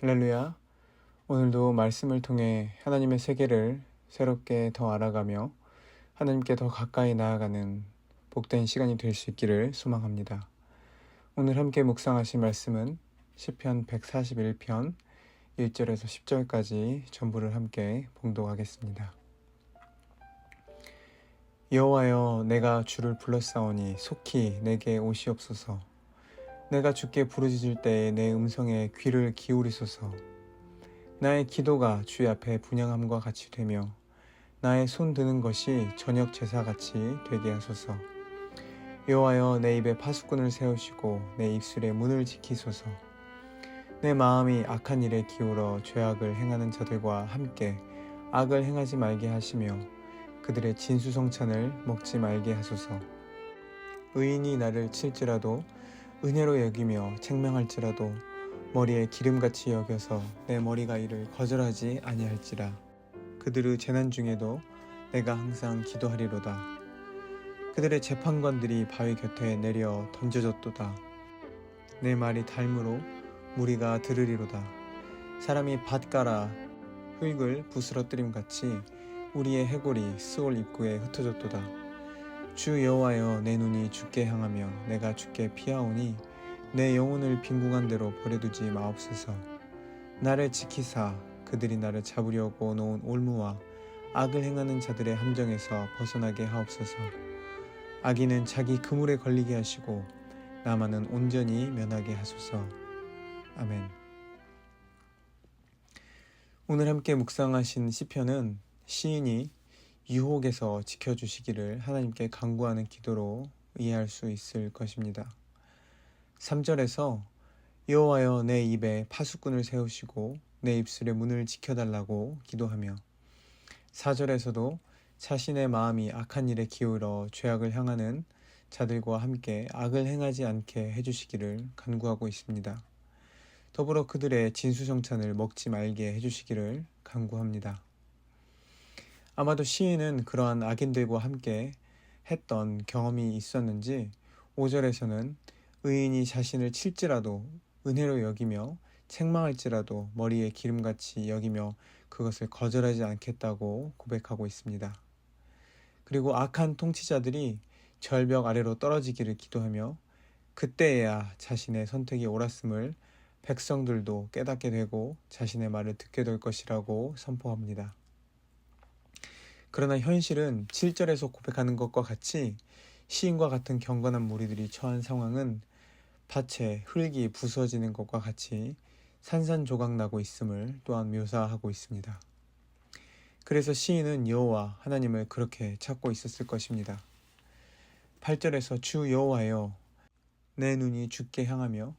할렐루야. 오늘도 말씀을 통해 하나님의 세계를 새롭게 더 알아가며 하나님께 더 가까이 나아가는 복된 시간이 될 수 있기를 소망합니다. 오늘 함께 묵상하실 말씀은 시편 141편 1절에서 10절까지 전부를 함께 봉독하겠습니다. 여호와여, 내가 주를 불렀사오니 속히 내게 오시옵소서. 내가 주께 부르짖을 때에 내 음성에 귀를 기울이소서. 나의 기도가 주의 앞에 분향함과 같이 되며 나의 손 드는 것이 저녁 제사같이 되게 하소서. 여호와여, 내 입에 파수꾼을 세우시고 내 입술에 문을 지키소서. 내 마음이 악한 일에 기울어 죄악을 행하는 자들과 함께 악을 행하지 말게 하시며 그들의 진수성찬을 먹지 말게 하소서. 의인이 나를 칠지라도 은혜로 여기며 책망할지라도 머리에 기름같이 여겨서 내 머리가 이를 거절하지 아니할지라. 그들의 재난 중에도 내가 항상 기도하리로다. 그들의 재판관들이 바위 곁에 내려 던져졌도다. 내 말이 닳으로 무리가 들으리로다. 사람이 밭가라 흙을 부스러뜨림같이 우리의 해골이 스올 입구에 흩어졌도다. 주 여호와여, 내 눈이 주께 향하며 내가 주께 피하오니 내 영혼을 빈궁한 대로 버려두지 마옵소서. 나를 지키사 그들이 나를 잡으려고 놓은 올무와 악을 행하는 자들의 함정에서 벗어나게 하옵소서. 악인은 자기 그물에 걸리게 하시고 나만은 온전히 면하게 하소서. 아멘. 오늘 함께 묵상하신 시편은 시인이 유혹에서 지켜주시기를 하나님께 간구하는 기도로 이해할 수 있을 것입니다. 3절에서 여호와여, 내 입에 파수꾼을 세우시고 내 입술의 문을 지켜달라고 기도하며 4절에서도 자신의 마음이 악한 일에 기울어 죄악을 향하는 자들과 함께 악을 행하지 않게 해주시기를 간구하고 있습니다. 더불어 그들의 진수성찬을 먹지 말게 해주시기를 간구합니다. 아마도 시인은 그러한 악인들과 함께 했던 경험이 있었는지 5절에서는 의인이 자신을 칠지라도 은혜로 여기며 책망할지라도 머리에 기름같이 여기며 그것을 거절하지 않겠다고 고백하고 있습니다. 그리고 악한 통치자들이 절벽 아래로 떨어지기를 기도하며 그때에야 자신의 선택이 옳았음을 백성들도 깨닫게 되고 자신의 말을 듣게 될 것이라고 선포합니다. 그러나 현실은 7절에서 고백하는 것과 같이 시인과 같은 경건한 무리들이 처한 상황은 밭에 흙이 부서지는 것과 같이 산산조각 나고 있음을 또한 묘사하고 있습니다. 그래서 시인은 여호와 하나님을 그렇게 찾고 있었을 것입니다. 8절에서 주 여호와여, 내 눈이 주께 향하며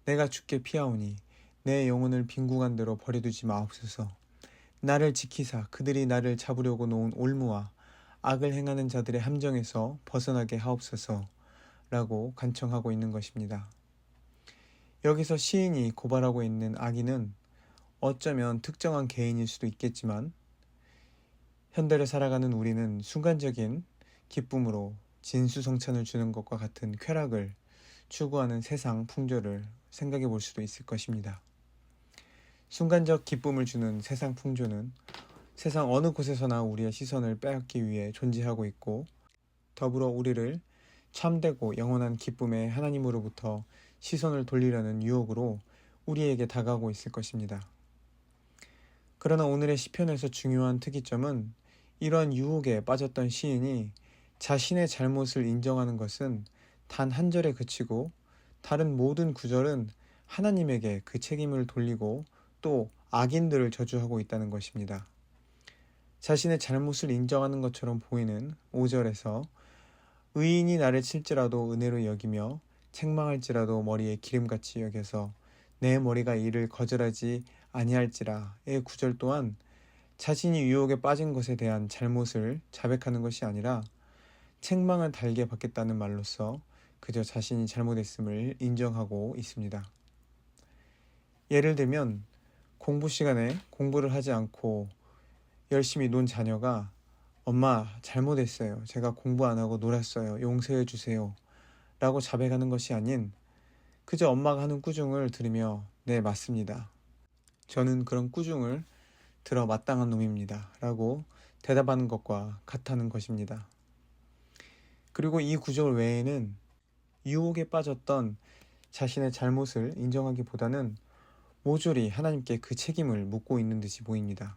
내가 주께 피하오니 내 영혼을 빈궁한 대로 버려두지 마옵소서. 나를 지키사 그들이 나를 잡으려고 놓은 올무와 악을 행하는 자들의 함정에서 벗어나게 하옵소서 라고 간청하고 있는 것입니다. 여기서 시인이 고발하고 있는 악인은 어쩌면 특정한 개인일 수도 있겠지만 현대를 살아가는 우리는 순간적인 기쁨으로 진수성찬을 주는 것과 같은 쾌락을 추구하는 세상 풍조를 생각해 볼 수도 있을 것입니다. 순간적 기쁨을 주는 세상 풍조는 세상 어느 곳에서나 우리의 시선을 빼앗기 위해 존재하고 있고 더불어 우리를 참되고 영원한 기쁨의 하나님으로부터 시선을 돌리려는 유혹으로 우리에게 다가오고 있을 것입니다. 그러나 오늘의 시편에서 중요한 특이점은 이러한 유혹에 빠졌던 시인이 자신의 잘못을 인정하는 것은 단 한 절에 그치고 다른 모든 구절은 하나님에게 그 책임을 돌리고 또 악인들을 저주하고 있다는 것입니다. 자신의 잘못을 인정하는 것처럼 보이는 5절에서 의인이 나를 칠지라도 은혜로 여기며 책망할지라도 머리에 기름같이 여겨서 내 머리가 이를 거절하지 아니할지라의 9절 또한 자신이 유혹에 빠진 것에 대한 잘못을 자백하는 것이 아니라 책망을 달게 받겠다는 말로써 그저 자신이 잘못했음을 인정하고 있습니다. 예를 들면 공부 시간에 공부를 하지 않고 열심히 논 자녀가 엄마 잘못했어요. 제가 공부 안 하고 놀았어요. 용서해 주세요. 라고 자백하는 것이 아닌 그저 엄마가 하는 꾸중을 들으며 네 맞습니다. 저는 그런 꾸중을 들어 마땅한 놈입니다. 라고 대답하는 것과 같다는 것입니다. 그리고 이 구절 외에는 유혹에 빠졌던 자신의 잘못을 인정하기보다는 모조리 하나님께 그 책임을 묻고 있는 듯이 보입니다.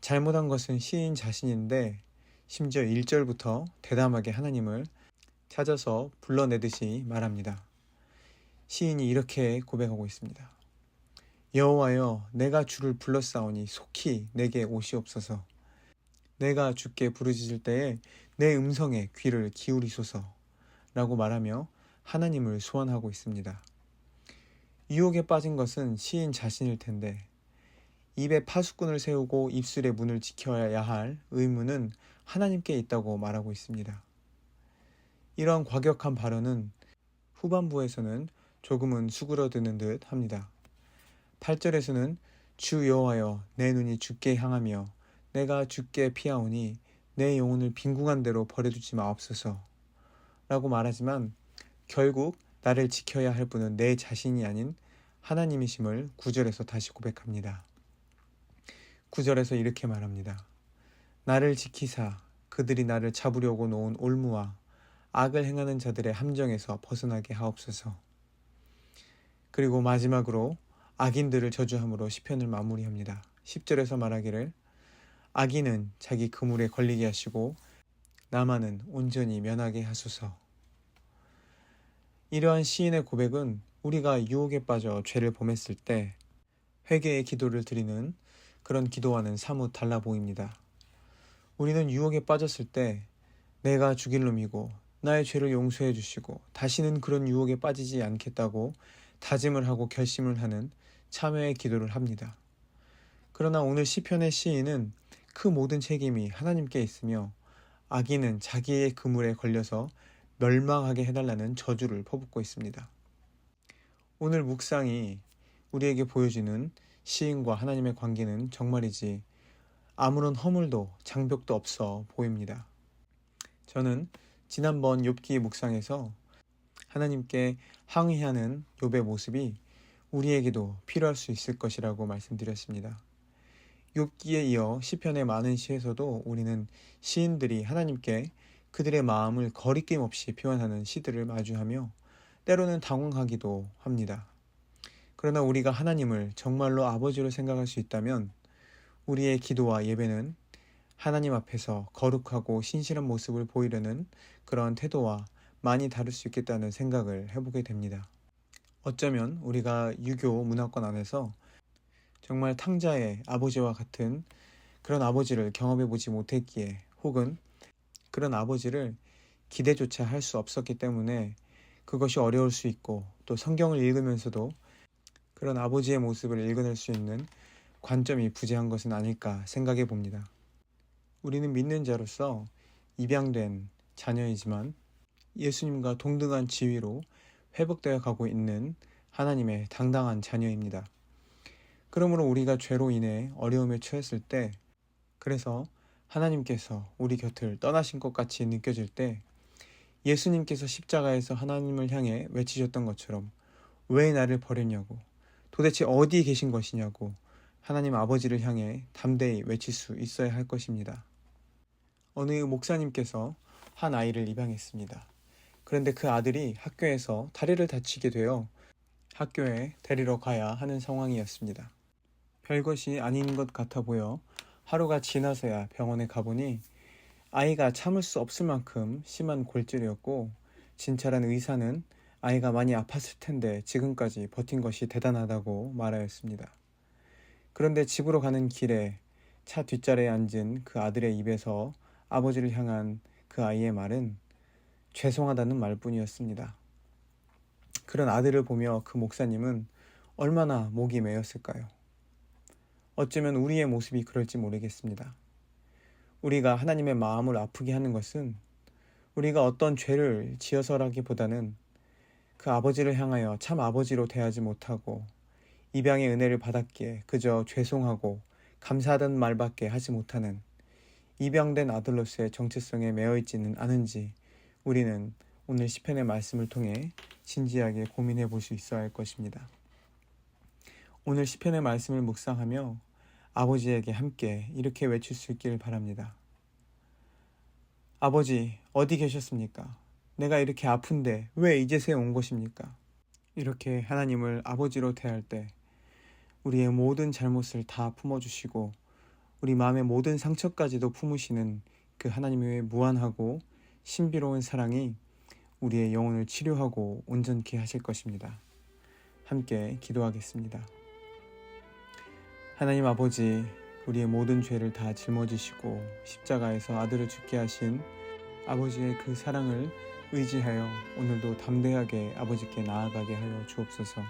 잘못한 것은 시인 자신인데 심지어 1절부터 대담하게 하나님을 찾아서 불러내듯이 말합니다. 시인이 이렇게 고백하고 있습니다. 여호와여, 내가 주를 불렀사오니 속히 내게 오시옵소서. 내가 주께 부르짖을 때에 내 음성에 귀를 기울이소서 라고 말하며 하나님을 소원하고 있습니다. 유혹에 빠진 것은 시인 자신일 텐데 입에 파수꾼을 세우고 입술의 문을 지켜야 할 의무는 하나님께 있다고 말하고 있습니다. 이러한 과격한 발언은 후반부에서는 조금은 수그러드는 듯 합니다. 8절에서는 주 여호와여, 내 눈이 주께 향하며 내가 주께 피하오니 내 영혼을 빈궁한 대로 버려두지 마옵소서 라고 말하지만 결국 나를 지켜야 할 분은 내 자신이 아닌 하나님이심을 9절에서 다시 고백합니다. 9절에서 이렇게 말합니다. 나를 지키사 그들이 나를 잡으려고 놓은 올무와 악을 행하는 자들의 함정에서 벗어나게 하옵소서. 그리고 마지막으로 악인들을 저주함으로 시편을 마무리합니다. 10절에서 말하기를 악인은 자기 그물에 걸리게 하시고 나만은 온전히 면하게 하소서. 이러한 시인의 고백은 우리가 유혹에 빠져 죄를 범했을 때 회개의 기도를 드리는 그런 기도와는 사뭇 달라 보입니다. 우리는 유혹에 빠졌을 때 내가 죽일 놈이고 나의 죄를 용서해 주시고 다시는 그런 유혹에 빠지지 않겠다고 다짐을 하고 결심을 하는 참회의 기도를 합니다. 그러나 오늘 시편의 시인은 그 모든 책임이 하나님께 있으며 악인은 자기의 그물에 걸려서 멸망하게 해달라는 저주를 퍼붓고 있습니다. 오늘 묵상이 우리에게 보여주는 시인과 하나님의 관계는 정말이지 아무런 허물도 장벽도 없어 보입니다. 저는 지난번 욥기 묵상에서 하나님께 항의하는 욥의 모습이 우리에게도 필요할 수 있을 것이라고 말씀드렸습니다. 욥기에 이어 시편의 많은 시에서도 우리는 시인들이 하나님께 그들의 마음을 거리낌 없이 표현하는 시들을 마주하며 때로는 당황하기도 합니다. 그러나 우리가 하나님을 정말로 아버지로 생각할 수 있다면 우리의 기도와 예배는 하나님 앞에서 거룩하고 신실한 모습을 보이려는 그런 태도와 많이 다를 수 있겠다는 생각을 해보게 됩니다. 어쩌면 우리가 유교 문화권 안에서 정말 탕자의 아버지와 같은 그런 아버지를 경험해보지 못했기에 혹은 그런 아버지를 기대조차 할 수 없었기 때문에 그것이 어려울 수 있고 또 성경을 읽으면서도 그런 아버지의 모습을 읽어낼 수 있는 관점이 부재한 것은 아닐까 생각해 봅니다. 우리는 믿는 자로서 입양된 자녀이지만 예수님과 동등한 지위로 회복되어 가고 있는 하나님의 당당한 자녀입니다. 그러므로 우리가 죄로 인해 어려움에 처했을 때 그래서 하나님께서 우리 곁을 떠나신 것 같이 느껴질 때 예수님께서 십자가에서 하나님을 향해 외치셨던 것처럼 왜 나를 버렸냐고 도대체 어디 계신 것이냐고 하나님 아버지를 향해 담대히 외칠 수 있어야 할 것입니다. 어느 목사님께서 한 아이를 입양했습니다. 그런데 그 아들이 학교에서 다리를 다치게 되어 학교에 데리러 가야 하는 상황이었습니다. 별것이 아닌 것 같아 보여 하루가 지나서야 병원에 가보니 아이가 참을 수 없을 만큼 심한 골절이었고 진찰한 의사는 아이가 많이 아팠을 텐데 지금까지 버틴 것이 대단하다고 말하였습니다. 그런데 집으로 가는 길에 차 뒷자리에 앉은 그 아들의 입에서 아버지를 향한 그 아이의 말은 죄송하다는 말뿐이었습니다. 그런 아들을 보며 그 목사님은 얼마나 목이 메였을까요? 어쩌면 우리의 모습이 그럴지 모르겠습니다. 우리가 하나님의 마음을 아프게 하는 것은 우리가 어떤 죄를 지어서라기보다는 그 아버지를 향하여 참 아버지로 대하지 못하고 입양의 은혜를 받았기에 그저 죄송하고 감사하다는 말밖에 하지 못하는 입양된 아들로서의 정체성에 매여있지는 않은지 우리는 오늘 시편의 말씀을 통해 진지하게 고민해 볼 수 있어야 할 것입니다. 오늘 시편의 말씀을 묵상하며 아버지에게 함께 이렇게 외칠 수 있기를 바랍니다. 아버지, 어디 계셨습니까? 내가 이렇게 아픈데 왜 이제서야 온 것입니까? 이렇게 하나님을 아버지로 대할 때 우리의 모든 잘못을 다 품어주시고 우리 마음의 모든 상처까지도 품으시는 그 하나님의 무한하고 신비로운 사랑이 우리의 영혼을 치료하고 온전케 하실 것입니다. 함께 기도하겠습니다. 하나님 아버지, 우리의 모든 죄를 다 짊어지시고 십자가에서 아들을 죽게 하신 아버지의 그 사랑을 의지하여 오늘도 담대하게 아버지께 나아가게 하여 주옵소서.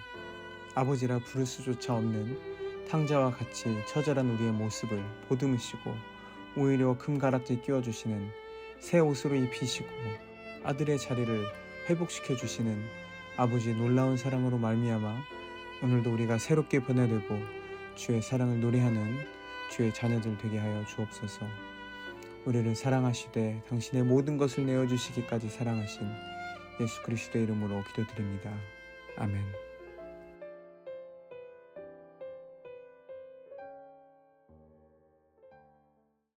아버지라 부를 수조차 없는 탕자와 같이 처절한 우리의 모습을 보듬으시고 오히려 금가락지 끼워주시는 새 옷으로 입히시고 아들의 자리를 회복시켜 주시는 아버지의 놀라운 사랑으로 말미암아 오늘도 우리가 새롭게 변화되고 주의 사랑을 노래하는 주의 자녀들 되게 하여 주옵소서. 우리를 사랑하시되 당신의 모든 것을 내어주시기까지 사랑하신 예수 그리스도의 이름으로 기도드립니다. 아멘.